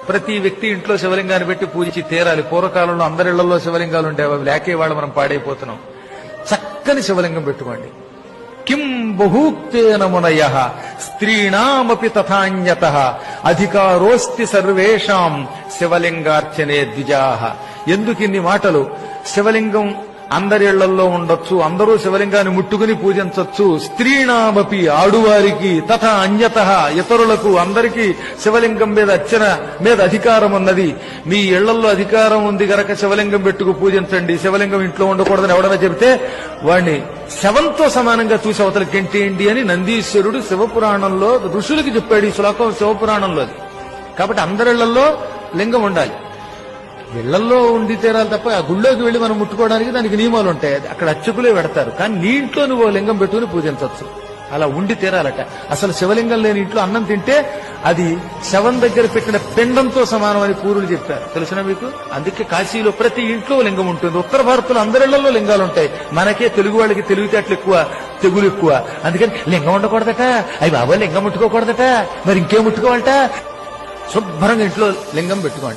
ప్రతి వ్యక్తి ఇంట్లో శివలింగాన్ని పెట్టి పూజించి తీరాలి. పూర్వకాలంలో అందరిళ్లలో శివలింగాలు ఉండేవి, అవి లేకే వాళ్ళు మనం పాడైపోతున్నాం. చక్కని శివలింగం పెట్టుకోండి. కిం బహూక్తేన మునయః స్త్రీణామపి తథాన్యతః అధికారోస్తి సర్వేషాం శివలింగార్చనే ద్విజాః. ఎందుకు ఇన్ని మాటలు? శివలింగం అందరి ఇళ్లలో ఉండొచ్చు, అందరూ శివలింగాన్ని ముట్టుకుని పూజించవచ్చు. స్త్రీణామపి ఆడువారికి, తథా అన్యతః ఇతరులకు, అందరికీ శివలింగం మీద అర్చన మీద అధికారం ఉన్నది. మీ ఇళ్లలో అధికారం ఉంది గనక శివలింగం పెట్టుకు పూజించండి. శివలింగం ఇంట్లో ఉండకూడదని ఎవడన్నా చెబితే వాణ్ణి శవంతో సమానంగా చూసి అవతలకి గెంటేయండి అని నందీశ్వరుడు శివపురాణంలో ఋషులకి చెప్పాడు. ఈ శ్లోకం శివపురాణంలో. కాబట్టి అందరిళ్లలో లింగం ఉండాలి. ఇళ్లలో ఉండి తీరాలి తప్ప ఆ గుళ్ళోకి వెళ్లి మనం ముట్టుకోవడానికి దానికి నియమాలు ఉంటాయి. అక్కడ అర్చకులే పెడతారు. కానీ నీ ఇంట్లో నువ్వు లింగం పెట్టుకుని పూజించవచ్చు. అలా ఉండి తీరాలట. అసలు శివలింగం లేని ఇంట్లో అన్నం తింటే అది శవం దగ్గర పెట్టిన పిండంతో సమానం అని పూర్వులు చెప్పారు. తెలిసిన మీకు? అందుకే కాశీలో ప్రతి ఇంట్లో లింగం ఉంటుంది. ఉత్తర భారత్లో అందరిళ్లలో లింగాలు ఉంటాయి. మనకే తెలుగు వాళ్ళకి తెలివితేటలు ఎక్కువ, తెగులు ఎక్కువ. అందుకని లింగం ఉండకూడదట, అవి బాబా లింగం ముట్టుకోకూడదట, మరి ఇంకేం ముట్టుకోవాలట. శుభ్రంగా ఇంట్లో లింగం పెట్టుకోండి.